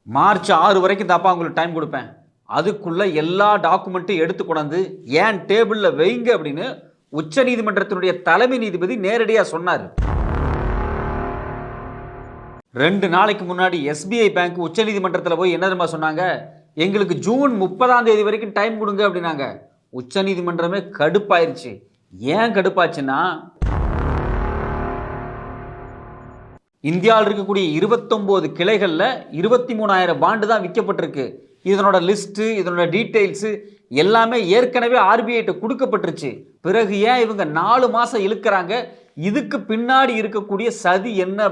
March 6 வரைக்கும் தாப்பா உங்களுக்கு time கொடுப்பேன், அதுக்குள்ள எல்லா டாக்குமெண்ட்டும் எடுத்து கொண்டாந்து ஏன் டேபிள்ல வைங்க அப்படின்னு உச்ச நீதிமன்றத்தினுடைய தலைமை நீதிபதி நேரடியாக சொன்னார். 2 நாளைக்கு முன்னாடி எஸ்பிஐ பேங்க் உச்ச நீதிமன்றத்தில் போய் என்ன தெரியுமா சொன்னாங்க, எங்களுக்கு ஜூன் 30ஆம் தேதி வரைக்கும் டைம் கொடுங்க அப்படின்னாங்க. உச்ச நீதிமன்றமே கடுப்பாயிருச்சு. ஏன் கடுப்பாச்சுன்னா, இந்தியாவில் இருக்கக்கூடிய 29 கிளைகளில் 23,000 பாண்டு தான் விற்கப்பட்டிருக்கு. இதனோட லிஸ்ட்டு, இதனோட டீட்டெயில்ஸு எல்லாமே ஏற்கனவே ஆர்பிஐட்ட கொடுக்கப்பட்டுருச்சு. பிறகு ஏன் இவங்க 4 மாதம் இழுக்கிறாங்க? இதுக்கு பின்னாடி இருக்கக்கூடிய சதி என்ன?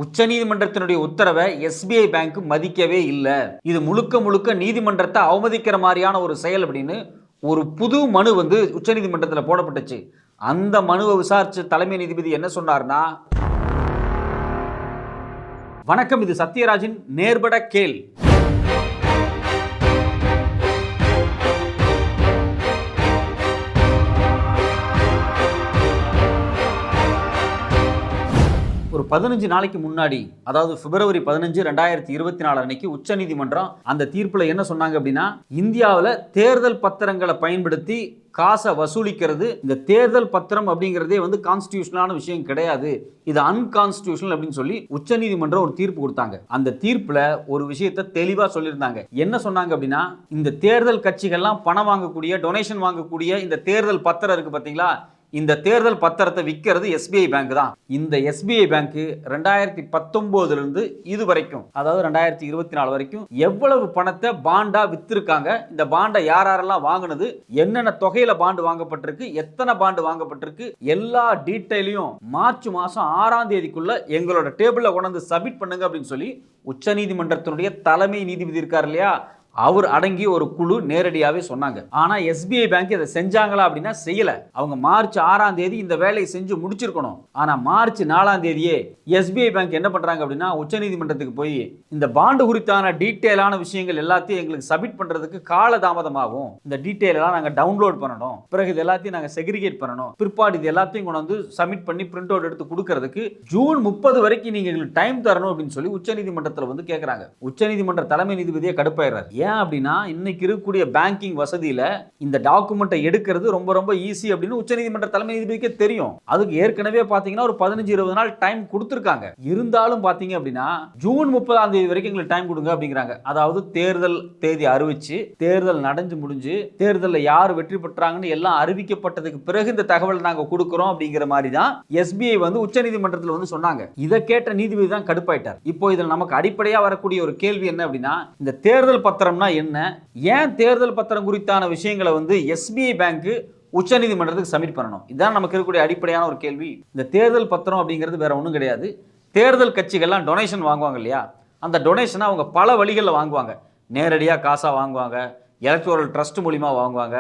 உச்சநீதிமன்றத்தினுடைய உத்தரவை எஸ்பிஐ பேங்க் மதிக்கவே இல்லை. இது முழுக்க முழுக்க நீதிமன்றத்தை அவமதிக்கிற மாதிரியான ஒரு செயல் அப்படின்னு ஒரு புது மனு உச்சநீதிமன்றத்தில் போடப்பட்டுச்சு. அந்த மனுவை விசாரிச்ச தலைமை நீதிபதி என்ன சொன்னார்னா, வணக்கம், இது சத்யராஜின் நேர்பட கேள். ஒரு 15 நாளைக்கு முன்னாடி, அதாவது பிப்ரவரி 15, 2024 அன்னைக்கு உச்சநீதிமன்றம் அந்த தீர்ப்பில் என்ன சொன்னாங்க அப்படின்னா, இந்தியாவில் தேர்தல் பத்திரங்களை பயன்படுத்தி காசை வசூலிக்கிறது, இந்த தேர்தல் பத்திரம் அப்படிங்கிறதே கான்ஸ்டிடியூஷனலான விஷயம் கிடையாது, இது அன்கான்ஸ்டிடியூஷனல் அப்படின்னு சொல்லி உச்சநீதிமன்றம் ஒரு தீர்ப்பு கொடுத்தாங்க. அந்த தீர்ப்புல ஒரு விஷயத்தை தெளிவா சொல்லியிருந்தாங்க. என்ன சொன்னாங்க அப்படின்னா, இந்த தேர்தல் கட்சிகள்லாம் பணம் வாங்கக்கூடிய, டொனேஷன் வாங்கக்கூடிய இந்த தேர்தல் பத்திரம் இருக்கு பார்த்தீங்களா, இந்த தேர்தல் பத்திரத்தை விற்கிறது எஸ்பிஐ பேங்க் தான். இந்த எஸ்பிஐ பேங்க் 2019 இருந்து இது வரைக்கும், அதாவது 2024 வரைக்கும் எவ்வளவு பணத்தை பாண்டா வித்திருக்காங்க, இந்த பாண்டை யாரெல்லாம் வாங்கினது, என்னென்ன தொகையில பாண்டு வாங்கப்பட்டிருக்கு, எத்தனை பாண்டு வாங்கப்பட்டிருக்கு, எல்லா டீட்டெயிலையும் மார்ச் மாதம் 6ஆம் தேதிக்குள்ள எங்களோட டேபிள்ல கொண்டு சப்மிட் பண்ணுங்க அப்படின்னு சொல்லி உச்சநீதிமன்றத்தினுடைய தலைமை நீதிபதி இருக்கார் இல்லையா, அவர் அடங்கி ஒரு குழு நேரடியாகவே சொன்னாங்க. ஆனால் எஸ்பிஐ பேங்க் இதை செஞ்சாங்களா அப்படின்னா செய்யல. அவங்க மார்ச் 6ஆம் தேதி இந்த வேலையை செஞ்சு முடிச்சிருக்கணும். ஆனால் மார்ச் 4ஆம் தேதியே எஸ்பிஐ பேங்க் என்ன பண்றாங்க அப்படின்னா, உச்சநீதிமன்றத்துக்கு போய் இந்த பாண்டு குறித்தான டீட்டெயிலான விஷயங்கள் எல்லாத்தையும் எங்களுக்கு சப்மிட் பண்றதுக்கு காலதாமதமாகும், இந்த டீட்டெயில் எல்லாம் நாங்கள் டவுன்லோட் பண்ணணும், பிறகு இது எல்லாத்தையும் நாங்கள் செக்ரிகேட் பண்ணணும், பிற்பாடு இது எல்லாத்தையும் கொண்டு வந்து சப்மிட் பண்ணி பிரிண்ட் அவுட் எடுத்து கொடுக்கறதுக்கு ஜூன் 30 வரைக்கும் நீங்க எங்களுக்கு டைம் தரணும் அப்படின்னு சொல்லி உச்சநீதிமன்றத்தில் கேட்கறாங்க. உச்சநீதிமன்ற தலைமை நீதிபதியே கடுப்பாயிறாரு. ஏன் அப்படின்னா, இன்னைக்கு இருக்கக்கூடிய பேங்கிங் வசதியில இந்த டாக்குமெண்ட்டை எடுக்கிறது ரொம்ப ரொம்ப ஈஸி அப்படின்னு உச்சநீதிமன்ற தலைமை நீதிபதிக்கே தெரியும். அதுக்கு ஏற்கனவே பாத்தீங்கன்னா ஒரு 15-20 நாள் டைம் கொடுத்திருக்காங்க. இருந்தாலும் பாத்தீங்க அப்படின்னா ஜூன் 30ஆம் தேதி வரைக்கும் எங்களுக்கு டைம் கொடுங்க அப்படிங்கிறாங்க. அதாவது தேர்தல் தேதி அறிவிச்சு, தேர்தல் நடந்து முடிஞ்சு, தேர்தலில் யார் வெற்றி பெற்றாங்கன்னு எல்லாம் அறிவிக்கப்பட்டதுக்கு பிறகு இந்த தகவல் நாங்க கொடுக்கிறோம் அப்படிங்கிற மாதிரி தான் எஸ்பிஐ உச்சநீதிமன்றத்தில் சொன்னாங்க. இதை கேட்ட நீதிபதி தான் கடுப்பாயிட்டார். இப்போ இதில் நமக்கு அடிப்படையா வரக்கூடிய ஒரு கேள்வி என்ன அப்படின்னா, இந்த தேர்தல் பத்திரம் என்ன, ஏன் தேர்தல் பத்திரம் குறித்தான விஷயங்களை எஸ்பிஐ பேங்க் உச்சநீதிமன்றத்துக்கு சப்மிட் பண்ணணும்? இதுதான் நமக்கு இருக்கக்கூடிய அடிப்படையான ஒரு கேள்வி. இந்த தேர்தல் பத்திரம் அப்படிங்கிறது வேற ஒன்றும் கிடையாது. தேர்தல் கட்சிகள்லாம் டொனேஷன் வாங்குவாங்க இல்லையா, அந்த டொனேஷனை அவங்க பல வழிகளில் வாங்குவாங்க. நேரடியாக காசாக வாங்குவாங்க, எலக்டோரல் ட்ரஸ்ட் மூலிமா வாங்குவாங்க,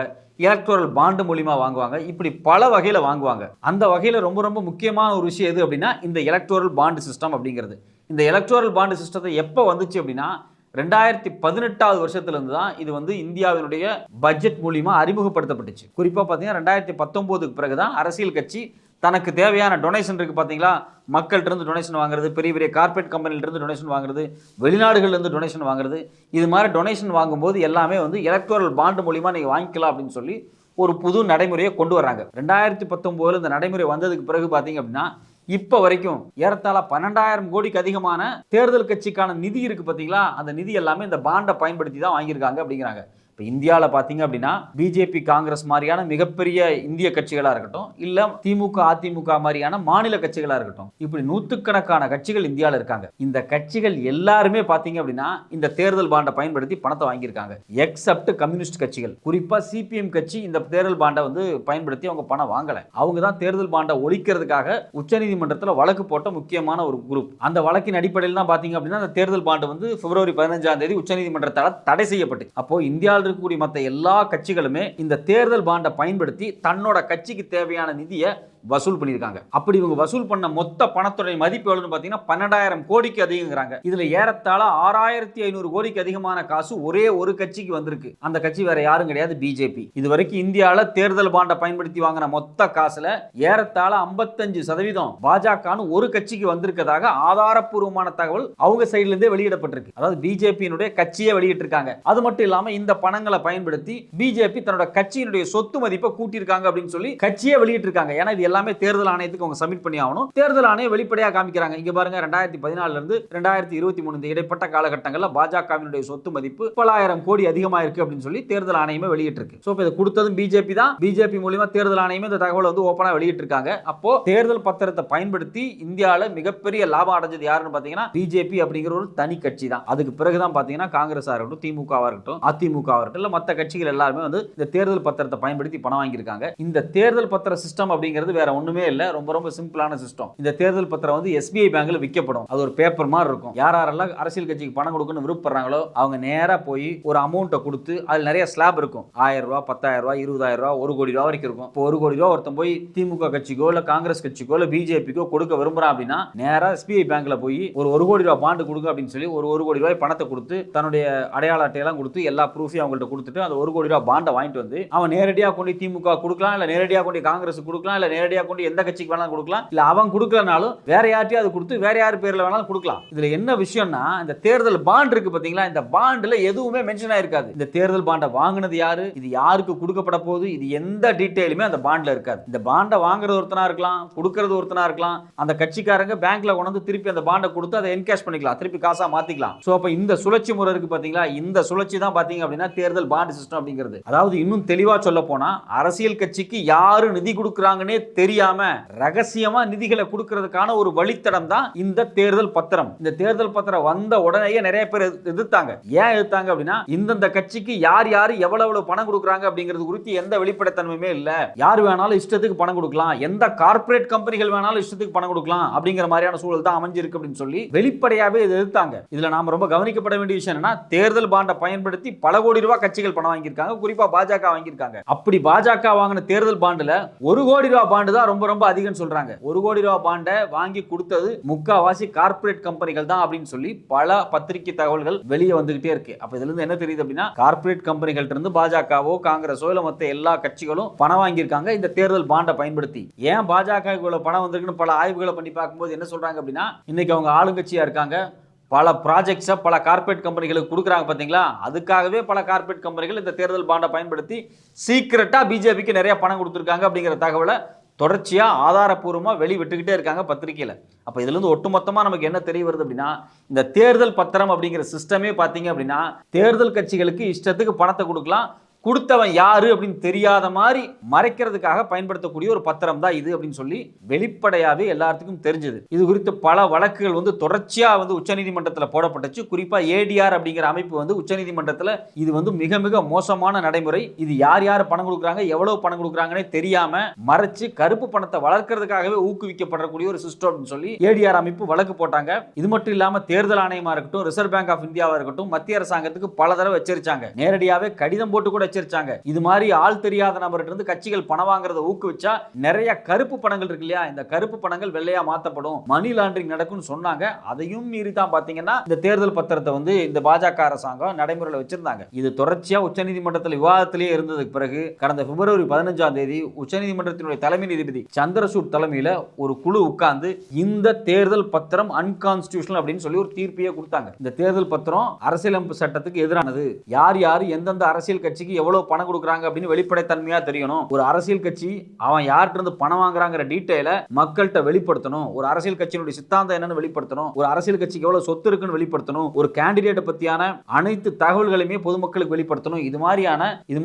எலக்டோரல் பாண்டு மூலிமா வாங்குவாங்க, இப்படி பல வகையில் வாங்குவாங்க. அந்த வகையில் ரொம்ப ரொம்ப முக்கியமான ஒரு விஷயம் எது அப்படின்னா, இந்த எலக்டோரல் பாண்டு சிஸ்டம் அப்படிங்கிறது. இந்த எலக்டோரல் பாண்டு சிஸ்டத்தை எப்போ வந்துச்சு அப்படின்னா, 2018ஆவது வருஷத்திலிருந்து தான் இது இந்தியாவினுடைய பட்ஜெட் மூலியமா அறிமுகப்படுத்தப்பட்டுச்சு. குறிப்பா பாத்தீங்கன்னா 2019க்கு பிறகுதான் அரசியல் கட்சி தனக்கு தேவையான டொனேஷன் இருக்கு பாத்தீங்களா, மக்கள்கிட்ட இருந்து டொனேஷன் வாங்குறது, பெரிய பெரிய கார்பரேட் கம்பெனில இருந்து டொனேஷன் வாங்குறது, வெளிநாடுகள்ல இருந்து டொனேஷன் வாங்குறது, இது மாதிரி டொனேஷன் வாங்கும்போது எல்லாமே எலக்டோரல் பாண்டு மூலியமா நீங்க வாங்கிக்கலாம் அப்படின்னு சொல்லி ஒரு புது நடைமுறையை கொண்டு வர்றாங்க. 2019 இந்த நடைமுறை வந்ததுக்கு பிறகு பாத்தீங்க அப்படின்னா, இப்போ வரைக்கும் ஏறத்தாழ 12,000 கோடிக்கு அதிகமான தேர்தல் கட்சிக்கான நிதி இருக்கு பார்த்தீங்களா, அந்த நிதி எல்லாமே இந்த பாண்டை பயன்படுத்தி தான் வாங்கியிருக்காங்க அப்படிங்கிறாங்க. இப்போ இந்தியாவில் பார்த்தீங்க அப்படின்னா, பிஜேபி, காங்கிரஸ் மாதிரியான மிகப்பெரிய இந்திய கட்சிகளாக இருக்கட்டும், இல்லை திமுக, அதிமுக மாதிரியான மாநில கட்சிகளாக இருக்கட்டும், இப்படி நூற்றுக்கணக்கான கட்சிகள் இந்தியாவில் இருக்காங்க. இந்த கட்சிகள் எல்லாருமே பார்த்தீங்க அப்படின்னா இந்த தேர்தல் பாண்டை பயன்படுத்தி பணத்தை வாங்கியிருக்காங்க. எக்ஸப்ட் கம்யூனிஸ்ட் கட்சிகள், குறிப்பாக சிபிஎம் கட்சி இந்த தேர்தல் பாண்டை பயன்படுத்தி அவங்க பணம் வாங்கலை. அவங்க தான் தேர்தல் பாண்டை ஒழிக்கிறதுக்காக உச்சநீதிமன்றத்தில் வழக்கு போட்ட முக்கியமான ஒரு குரூப். அந்த வழக்கின் அடிப்படையில் தான் பார்த்தீங்க அப்படின்னா அந்த தேர்தல் பாண்டு பிப்ரவரி 15ஆம் தேதி உச்சநீதிமன்றத்தால் தடை செய்யப்பட்டு, அப்போ இந்தியாவில் இருக்கக்கூடிய மற்ற எல்லா கட்சிகளுமே இந்த தேர்தல் பாண்டை பயன்படுத்தி தன்னோட கட்சிக்கு தேவையான நிதியை வசூல் பண்ணியிருக்காங்க. அப்படி இவங்க வசூல் பண்ண மொத்த பணத்துடைய மதிப்பு எவ்வளவுன்னு பார்த்தீங்கன்னா 12,000 கோடிக்கு அதிகங்கிறாங்க. இதுல ஏறத்தாழ 6,500 கோடிக்கு அதிகமான காசு ஒரே ஒரு கட்சிக்கு வந்திருக்கு. அந்த கட்சி வேற யாரும் கிடையாது, பிஜேபி. இதுவரைக்கும் இந்தியாவில் தேர்தல் பாண்டை பயன்படுத்தி வாங்கின மொத்த காசுல ஏறத்தாழ 55% பாஜக ஒரு கட்சிக்கு வந்திருக்கதாக ஆதாரப்பூர்வமான தகவல் அவங்க சைடுல இருந்தே வெளியிடப்பட்டிருக்கு. அதாவது பிஜேபியினுடைய கட்சியை வெளியிட்டிருக்காங்க. அது மட்டும் இல்லாம இந்த பணங்களை பயன்படுத்தி பிஜேபி தன்னோட கட்சியினுடைய சொத்து மதிப்பை கூட்டியிருக்காங்க அப்படின்னு சொல்லி கட்சியை வெளியிட்டிருக்காங்க. ஏன்னா இது எல்லாமே தேர்தல் ஆணையத்துக்கு அவங்க சப்மிட் பண்ணி ஆகணும். தேர்தல் ஆணையம் வெளிப்படையாக காமிக்கிறாங்க. இங்க பாருங்க, 2014 இருந்து 2023 இடைப்பட்ட காலகட்டங்களில் பாஜகவினுடைய சொத்து மதிப்பு 10,000 கோடி அதிகமா இருக்கு அப்படின்னு சொல்லி தேர்தல் ஆணையமே வெளியிட்டிருக்கு. சோ இதை கொடுத்ததும் பிஜேபி தான். பிஜேபி மூலமா தேர்தல் ஆணையமே இந்த தகவலை வந்து ஓபனா வெளியிட்டிருக்காங்க. அப்போ தேர்தல் பத்திரத்தை பயன்படுத்தி இந்தியாவில் மிகப்பெரிய லாபம் அடைஞ்சது யாருன்னு பாத்தீங்கன்னா பிஜேபி அப்படிங்கிற ஒரு தனி கட்சி தான். அதுக்கு பிறகுதான் பாத்தீங்கன்னா காங்கிரஸா இருக்கட்டும், திமுகவா இருக்கட்டும், அதிமுக இருக்கட்டும், இல்ல மற்ற கட்சிகள் எல்லாருமே வந்து இந்த தேர்தல் பத்திரத்தை பயன்படுத்தி பணம் வாங்கியிருக்காங்க. இந்த தேர்தல் பத்திர சிஸ்டம் அப்படிங்கிறது வேற ஒண்ணுமே இல்ல, ரொம்ப ரொம்ப சிம்பிளான சிஸ்டம். இந்த தேர்தல் பத்திரம் வந்து எஸ்பிஐ பேங்க்ல விற்கப்படும். அது ஒரு பேப்பர் மாதிரி இருக்கும். யாரெல்லாம் அரசியல் கட்சிக்கு பணம் கொடுக்கணும்னு விருப்பப்படுறாங்களோ அவங்க நேரா போய் ஒரு அமௌண்ட்டை கொடுத்து அதுல நிறைய ஸ்லாப் இருக்கும். 1000 ரூபாய், 10,000 ரூபாய், 20,000 ரூபாய், 1 கோடி ரூபாய் வரைக்கும் இருக்கும். இப்போ 1 கோடி ரூபாய் ஒருத்தன் போய் திமுக கட்சிக்கோ இல்ல காங்கிரஸ் கட்சிக்கோ இல்ல பிஜேபிக்கோ கொடுக்க விரும்புறான் அப்படின்னா நேரா எஸ்பிஐ பேங்க்ல போய் ஒரு 1 கோடி ரூபாய் பாண்டு கொடுங்க அப்படின்னு சொல்லி ஒரு 1 கோடி ரூபாய் பணத்தை கொடுத்து தன்னுடைய அடையாள அட்டையெல்லாம் கொடுத்து எல்லா ப்ரூஃபையும் அவங்கள்ட்ட கொடுத்துட்டு அந்த 1 கோடி ரூபாய் பாண்டை வாங்கிட்டு வந்து அவன் நேரடியாக கொண்டு திமுக கொடுக்கலாம், இல்ல நேரடியாக கொண்டு காங்கிரஸ் கொடுக்கலாம், இல்ல நேரடியாக கொண்டு எந்த கட்சிக்கு வேணாலும் கொடுக்கலாம், இல்ல அவன் கொடுக்கலனாலும் வேற யார்ட்டையும் அது கொடுத்து வேற யார் பேர்ல வேணாலும் கொடுக்கலாம். இதுல என்ன விஷயம்னா, இந்த தேர்தல் பாண்ட் இருக்கு பாத்தீங்களா, இந்த பாண்ட்ல எதுவுமே மென்ஷன் ஆயிருக்காது. இந்த தேர்தல் பாண்டை வாங்கினது யாரு, இது யாருக்கு கொடுக்கப்பட போகுது, இது எந்த டீடைலுமே அந்த பாண்ட்ல இருக்காது. இந்த பாண்டை வாங்குறது ஒருத்தனா இருக்கலாம், கொடுக்கறது ஒருத்தனா இருக்கலாம். அந்த கட்சிக்காரங்க பேங்க்ல கொண்டு திருப்பி அந்த பாண்டை கொடுத்து அதை என்கேஷ் பண்ணிக்கலாம், திருப்பி காசா மாத்திக்கலாம். சோ அப்ப இந்த சுழற்சி முறை இருக்கு பாத்தீங்களா, இந்த சுழற்சி தான் பாத்தீங்க அப்படின்னா தேர்தல் பாண்ட் சிஸ்டம் அப்படிங்கிறது. அதாவது இன்னும் தெளிவா சொல்ல போனா அரசியல் கட்சிக்கு யாரு நிதி கொடுக்கறாங்கன்னே தெரியாம ரகசியமா நிதிகளை கொடுக்கிறதுக்கான ஒரு வழித்தடம் தான் இந்த தேர்தல் பத்திரம். இந்த தேர்தல் பத்திரம் வந்த உடனேயே நிறைய பேர் எதிர்த்தாங்க. ஏன் எதிர்த்தாங்க அப்படின்னா, இந்தந்த கட்சிக்கு யார் யாரு எவ்வளவு பணம் கொடுக்கறாங்க அப்படிங்கிறது குறித்து எந்த வெளிப்படைத்தன்மையுமே இல்ல. யார் வேணாலும் இஷ்டத்துக்கு பணம் கொடுக்கலாம், எந்த கார்ப்பரேட் கம்பெனிகள் வேணாலும் இஷ்டத்துக்கு பணம் கொடுக்கலாம் அப்படிங்கிற மாதிரியான சூழல் தான் அமைஞ்சிருக்கு அப்படின்னு சொல்லி வெளிப்படையாவே எதிர்த்தாங்க. இதுல நாம ரொம்ப கவனிக்கப்பட வேண்டிய விஷயம் என்னன்னா, தேர்தல் பாண்டை பயன்படுத்தி பல கோடி ரூபாய் கட்சிகள் பணம் வாங்கியிருக்காங்க, குறிப்பா பாஜக வாங்கியிருக்காங்க. அப்படி பாஜக வாங்கின தேர்தல் பாண்டுல 1 கோடி ரூபாய் பாண்டு தான் ரொம்ப ரொம்ப அதிகம் சொல்றாங்க. 1 கோடி ரூபாய் பாண்டை வாங்கி கொடுத்தது முக்காவாசி கார்ப்பரேட் கம்பெனிகள் தான் அப்படின்னு சொல்லி பல பத்திரிகை தகவல்கள் வெளியே வந்துகிட்டே இருக்கு. அப்ப இதுல இருந்து என்ன தெரியுது அப்படின்னா, கார்ப்பரேட் கம்பெனிகள் இருந்து பாஜகவோ காங்கிரஸோ இல்ல மத்த எல்லா கட்சிகளும் பணம் வாங்கியிருக்காங்க இந்த தேர்தல் பாண்டை பயன்படுத்தி. ஏன் பாஜக இவ்வளவு பணம் வந்திருக்குன்னு பல ஆய்வுகளை பண்ணி பார்க்கும்போது என்ன சொல்றாங்க அப்படின்னா, இன்னைக்கு அவங்க ஆளுங்கட்சியா இருக்காங்க, பல ப்ராஜெக்ட்ஸை பல கார்ப்பரேட் கம்பெனிகளுக்கு கொடுக்குறாங்க பார்த்தீங்களா, அதுக்காகவே பல கார்ப்பரேட் கம்பெனிகள் இந்த தேர்தல் பாண்டை பயன்படுத்தி சீக்கிரட்டா பிஜேபிக்கு நிறைய பணம் கொடுத்துருக்காங்க அப்படிங்கிற தகவலை தொடர்ச்சியா ஆதாரப்பூர்வமா வெளிவிட்டுக்கிட்டே இருக்காங்க பத்திரிகையில. அப்ப இதுல இருந்து ஒட்டுமொத்தமா நமக்கு என்ன தெரிய வருது அப்படின்னா, இந்த தேர்தல் பத்திரம் அப்படிங்கிற சிஸ்டமே பாத்தீங்க அப்படின்னா தேர்தல் கட்சிகளுக்கு இஷ்டத்துக்கு பணத்தை கொடுக்கலாம், கொடுத்தவன் யாரு அப்படின்னு தெரியாத மாதிரி மறைக்கிறதுக்காக பயன்படுத்தக்கூடிய ஒரு பத்திரம் தான் இது அப்படின்னு சொல்லி வெளிப்படையாவே எல்லாத்துக்கும் தெரிஞ்சது. இது குறித்து பல வழக்குகள் வந்து தொடர்ச்சியா வந்து உச்சநீதிமன்றத்தில் போடப்பட்டுச்சு. குறிப்பா ஏடிஆர் அப்படிங்கிற அமைப்பு வந்து உச்சநீதிமன்றத்தில் இது வந்து மிக மிக மோசமான நடைமுறை, இது யார் யார் பணம் கொடுக்குறாங்க எவ்வளவு பணம் கொடுக்குறாங்கன்னே தெரியாம மறைச்சு கருப்பு பணத்தை வளர்க்கறதுக்காகவே ஊக்குவிக்கப்படக்கூடிய ஒரு சிஸ்டம் அப்படின்னு சொல்லி ஏடிஆர் அமைப்பு வழக்கு போட்டாங்க. இது மட்டும் இல்லாம தேர்தல் ஆணையமா இருக்கட்டும், ரிசர்வ் பேங்க் ஆஃப் இந்தியாவா இருக்கட்டும், மத்திய அரசாங்கத்துக்கு பல தடவை எச்சரிச்சாங்க, நேரடியாவே கடிதம் போட்டு கூட எச்சரிச்சாங்க. இது மாதிரி ஆள் தெரியாத நபர்கிட்ட இருந்து கட்சிகள் பணம் வாங்குறத ஊக்குவிச்சா நிறைய கருப்பு பணங்கள் இருக்கு இல்லையா, இந்த கருப்பு பணங்கள் வெள்ளையா மாத்தப்படும், மணி லாண்டரிங் நடக்கும்னு சொன்னாங்க. அதையும் மீறி தான் பாத்தீங்கன்னா இந்த தேர்தல் பத்திரத்தை வந்து இந்த பாஜக அரசாங்கம் நடைமுறையில் வச்சிருந்தாங்க. இது தொடர்ச்சியா உச்சநீதிமன்றத்தில் விவாதத்திலேயே இருந்ததுக்கு பிறகு கடந்த பிப்ரவரி 15ஆம் தேதி உச்சநீதிமன்றத்தினுடைய தலைமை நீதிபதி சந்திரசூட் தலைமையில ஒரு குழு உட்கார்ந்து இந்த தேர்தல் பத்திரம் அன்கான்ஸ்டிடியூஷனல் அப்படின்னு சொல்லி ஒரு தீர்ப்பையே கொடுத்தாங்க. இந்த தேர்தல் பத்திரம் அரசியலமைப்பு சட்டத்துக்கு எதிரானது, யார் யார் எந்தெந்த அரசியல் கட்சிக்கு எவ்வளவு பணம் கொடுக்குறாங்க அப்படின்னு வெளிப்படைத்தன்மையா தெரியணும், ஒரு அரசியல் கட்சி அவன் யார்கிட்ட இருந்து பணம் வாங்குறாங்கிற டீடைலை மக்கள்கிட்ட வெளிப்படுத்தணும், ஒரு அரசியல் கட்சியினுடைய சித்தாந்தம் என்னன்னு வெளிப்படுத்தணும், ஒரு அரசியல் கட்சிக்கு எவ்வளவு சொத்து இருக்குன்னு வெளிப்படுத்தணும், ஒரு கேண்டிடேட் பத்தியான அனைத்து தகவல்களையுமே பொதுமக்களுக்கு வெளிப்படுத்தணும். இது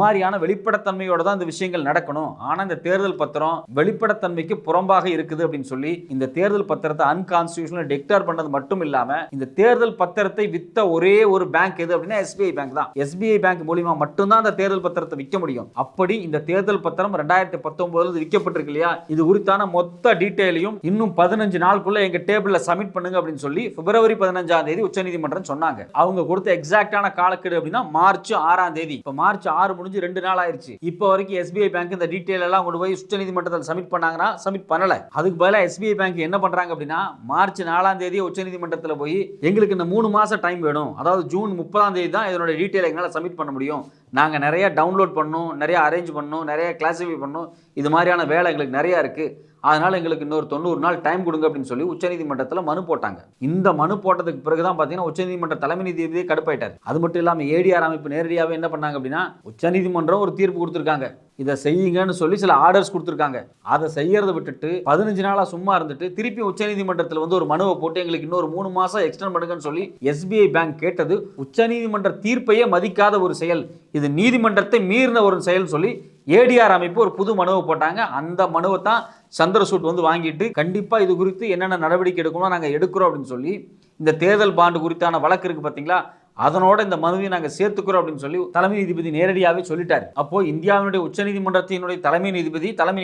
மாதிரியான வெளிப்படைத்தன்மையோட தான் இந்த விஷயங்கள் நடக்கணும். ஆனா இந்த தேர்தல் பத்திரம் வெளிப்படைத்தன்மைக்கு புறம்பாக இருக்குது அப்படின்னு சொல்லி இந்த தேர்தல் பத்திரத்தை அன்கான்ஸ்டிடியூஷனல் டிக்ளேர் பண்ணது மட்டும் இல்லாம இந்த தேர்தல் பத்திரத்தை வித்த ஒரே ஒரு பேங்க் எது அப்படின்னா எஸ்பிஐ பேங்க் தான். எஸ்பிஐ பேங்க் மூலமா மட்டும்தான் அந்த தேர்தல் பத்திரத்தை விற்க முடியும். அப்படி இந்த தேர்தல் பத்திரம் 2019 விற்கப்பட்டிருக்கு இல்லையா, இது குறித்தான மொத்த டீடைலையும் இன்னும் 15 நாளுக்குள்ள எங்க டேபிள்ல சப்மிட் பண்ணுங்க அப்படின்னு சொல்லி பிப்ரவரி 15ஆம் தேதி உச்சநீதிமன்றம் சொன்னாங்க. அவங்க கொடுத்த எக்ஸாக்டான காலக்கெடு அப்படின்னா மார்ச் 6ஆம் தேதி. இப்ப மார்ச் 6 முடிஞ்சு 2 நாள் ஆயிருச்சு. இப்போ வரைக்கும் எஸ்பிஐ பேங்க் இந்த டீடைல் எல்லாம் கொண்டு போய் உச்சநீதிமன்றத்தில் சப்மிட் பண்ணாங்கன்னா சப்மிட் பண்ணல. அதுக்கு பதிலாக எஸ்பிஐ பேங்க் என்ன பண்றாங்க அப்படின்னா மார்ச் 4ஆம் தேதி உச்சநீதிமன்றத்தில் போய் எங்களுக்கு இந்த 3 மாசம் டைம் வேணும், அதாவது ஜூன் 30ஆம் தேதி தான் இதனுடைய டீடைல் எங்களால் சப்மிட் பண்ண முடியும், நாங்க நிறைய டவுன்லோட் பண்ணணும், நிறைய அரேஞ்ச் பண்ணணும், நிறைய கிளாசிஃபை பண்ணணும், இது மாதிரியான வேலை எங்களுக்கு நிறைய இருக்கு, அதனால எங்களுக்கு இன்னொரு 90 நாள் டைம் கொடுங்க அப்படின்னு சொல்லி உச்சநீதிமன்றத்தில் மனு போட்டாங்க. இந்த மனு போட்டதுக்கு பிறகுதான் பார்த்தீங்கன்னா உச்சநீதிமன்ற தலைமை நீதிபதியே கடுப்பாயிட்டார். அது மட்டும் இல்லாமல் ஏடிஆர் அமைப்பு நேரடியாகவே என்ன பண்ணாங்க அப்படின்னா உச்சநீதிமன்றம் ஒரு தீர்ப்பு கொடுத்துருக்காங்க, இதை செய்யுங்கன்னு சொல்லி சில ஆர்டர்ஸ் கொடுத்துருக்காங்க. அதை செய்யறதை விட்டுட்டு 15 நாளா சும்மா இருந்துட்டு திருப்பி உச்சநீதிமன்றத்தில் வந்து ஒரு மனுவை போட்டு எங்களுக்கு இன்னொரு 3 மாசம் எக்ஸ்டெண்ட் பண்ணுங்கன்னு சொல்லி எஸ்பிஐ பேங்க் கேட்டது உச்சநீதிமன்ற தீர்ப்பையே மதிக்காத ஒரு செயல், இது நீதிமன்றத்தை மீறின ஒரு செயல் சொல்லி ஏடிஆர் அமைப்பு ஒரு புது மனுவை போட்டாங்க. அந்த மனுவை தான் சந்திரசூட் வந்து வாங்கிட்டு கண்டிப்பா இது குறித்து என்னென்ன நடவடிக்கை எடுக்கணும் நாங்கள் எடுக்கிறோம் அப்படின்னு சொல்லி இந்த தேர்தல் பாண்டு குறித்தான வழக்கு இருக்கு பார்த்தீங்களா, அதனோட இந்த மனுவை நாங்கள் சேர்த்துக்கிறோம் அப்படின்னு சொல்லி தலைமை நீதிபதி நேரடியாகவே சொல்லிட்டாரு. அப்போ இந்தியாவினுடைய உச்சநீதிமன்றத்தினுடைய தலைமை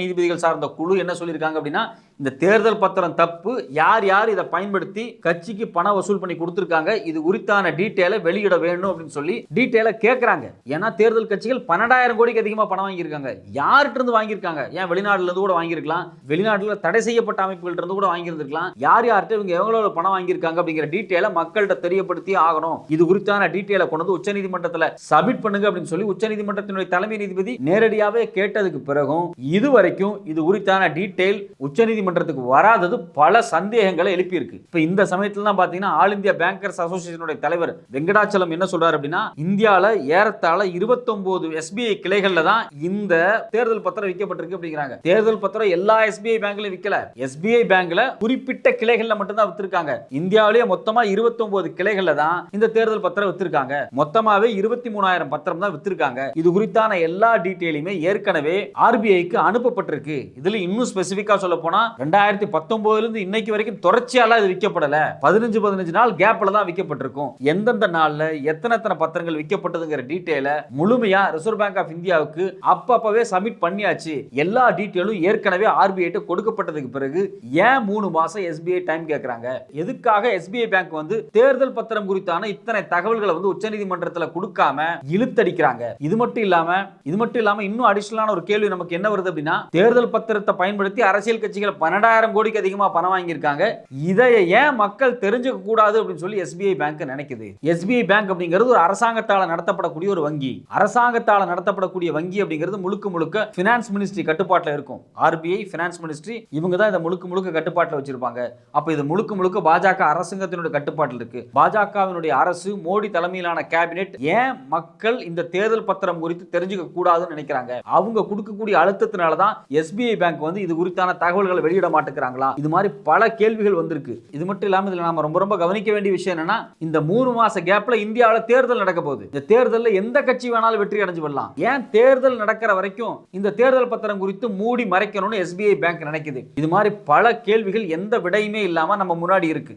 நீதிபதிகள் சார்ந்த குழு என்ன சொல்லியிருக்காங்க அப்படின்னா இந்த தேர்தல் பத்திரம் தப்பு, யார் யார் இதை பயன்படுத்தி கட்சிக்கு பணம் வசூல் பண்ணி கொடுத்துருக்காங்க, இது குறித்தான டீட்டெயிலை வெளியிட வேணும் அப்படின்னு சொல்லி டீட்டெயிலை கேட்கறாங்க. ஏன்னா தேர்தல் கட்சிகள் 12,000 கோடிக்கு அதிகமாக பணம் வாங்கியிருக்காங்க. யார்கிட்ட இருந்து வாங்கியிருக்காங்க? ஏன் வெளிநாடுல இருந்து கூட வாங்கியிருக்கலாம், வெளிநாட்டுல தடை செய்யப்பட்ட அமைப்புகள் இருந்து கூட வாங்கியிருந்திருக்கலாம். யார் யார்கிட்ட இவங்க எவ்வளவு பணம் வாங்கியிருக்காங்க அப்படிங்கிற டீட்டெயிலை மக்கள்கிட்ட தெரியப்படுத்தி ஆகணும். இது குறித்தான டீட்டெயிலை கொண்டு வந்து உச்சநீதிமன்றத்தில் சப்மிட் பண்ணுங்க அப்படின்னு சொல்லி உச்சநீதிமன்றத்தினுடைய தலைமை நீதிபதி நேரடியாகவே கேட்டதுக்கு பிறகும் இதுவரைக்கும் இது குறித்தான டீட்டெயில் உச்சநீதிமன்றத்துக்கு வராதது பல சந்தேகங்களை எழுப்பி இருக்கு. இப்ப இந்த சமயத்துல தான் பாத்தீங்கன்னா ஆல் இந்தியா பேங்கர்ஸ் அசோசியேஷனுடைய தலைவர் வெங்கடாச்சலம் என்ன சொல்றாரு அப்படின்னா இந்தியால ஏறத்தாழ 29 எஸ்பிஐ கிளைகள்ல தான் இந்த தேர்தல் பத்திரம் விற்கப்பட்டிருக்கு அப்படிங்கிறாங்க. தேர்தல் பத்திரம் எல்லா எஸ்பிஐ பேங்க்லயும் விற்கல, எஸ்பிஐ பேங்க்ல குறிப்பிட்ட கிளைகள்ல மட்டும் தான் வித்திருக்காங்க. இந்தியாவிலேயே மொத்தமா 29 கிளைகள்ல தான் இந்த தேர்தல் பத்திரம் வித்திருக்காங்க. மொத்தமாவே 23,000 பத்திரம் தான் வித்திருக்காங்க. இது குறித்தான எல்லா டீடைலுமே ஏற்கனவே ஆர்பிஐக்கு அனுப்பப்பட்டிருக்கு. இதுல இன்னும் ஸ்பெசிபிக்கா சொல்ல போனா 2019 இருந்து இன்னைக்கு வரைக்கும் தொடர்ச்சியால இது விற்கப்படல, 15 நாள் கேப்ல தான் விற்கப்பட்டிருக்கும். எந்தெந்த நாள்ல எத்தனை பத்திரங்கள் விற்கப்பட்டதுங்கிற டீடைல முழுமையா ரிசர்வ் பேங்க் ஆஃப் இந்தியாவுக்கு அப்பவே சப்மிட் பண்ணியாச்சு. எல்லா டீடைலும் ஏற்கனவே ஆர்பிஐ கொடுக்கப்பட்டதுக்கு பிறகு ஏன் 3 மாசம் எஸ்பிஐ டைம் கேட்கறாங்க? எதுக்காக எஸ்பிஐ பேங்க் வந்து தேர்தல் பத்திரம் குறித்தான இத்தனை தகவல்களை வந்து உச்சநீதிமன்றத்தில் கொடுக்காம இழுத்தடிக்கிறாங்க? இது மட்டும் இல்லாம இன்னும் அடிஷனலான ஒரு கேள்வி நமக்கு என்ன வருது அப்படின்னா தேர்தல் பத்திரத்தை பயன்படுத்தி அரசியல் கட்சிகள் 12,000 கோடிக்கு அதிகமா பணம் வாங்கியிருக்காங்க, இதை ஏன் மக்கள் தெரிஞ்சுக்க கூடாது அப்படின்னு சொல்லி எஸ்பிஐ பேங்க் நினைக்குது. எஸ்பிஐ பேங்க் அப்படிங்கிறது ஒரு அரசாங்கத்தால நடத்தப்படக்கூடிய ஒரு வங்கி. அரசாங்கத்தால நடத்தப்படக்கூடிய வங்கி அப்படிங்கிறது முழுக்க பினான்ஸ் மினிஸ்ட்ரி கட்டுப்பாட்டில் இருக்கும். ஆர்பிஐ, பினான்ஸ் மினிஸ்ட்ரி இவங்க தான் இதை முழுக்க கட்டுப்பாட்டில் வச்சிருப்பாங்க. அப்ப இது முழுக்க பாஜக அரசாங்கத்தினுடைய கட்டுப்பாட்டில் இருக்கு. பாஜகவினுடைய அரசு மோடி தலைமையிலான கேபினெட் ஏன் மக்கள் இந்த தேர்தல் பத்திரம் குறித்து தெரிஞ்சுக்க கூடாதுன்னு நினைக்கிறாங்க? அவங்க கொடுக்கக்கூடிய அழுத்தத்தினால தான் எஸ்பிஐ பேங்க் வந்து இது குறித்தான தகவல்களை வெளியிட மாட்டேங்கிறாங்களா? இது மாதிரி பல கேள்விகள் வந்திருக்கு. இது மட்டும் இல்லாம இதுல நாம ரொம்ப கவனிக்க வேண்டிய விஷயம் என்னன்னா இந்த 3 மாச கேப்ல இந்தியாவில் தேர்தல் நடக்க போகுது. இந்த தேர்தலில் எந்த கட்சி வேணாலும் வெற்றி அடைஞ்சு வரலாம். ஏன் தேர்தல் நடக்கிற வரைக்கும் இந்த தேர்தல் பத்திரம் குறித்து மூடி மறைக்கணும்னு எஸ்பிஐ பேங்க் நினைக்குது? இது மாதிரி பல கேள்விகள் எந்த விடையுமே இல்லாம நம்ம முன்னாடி இருக்கு.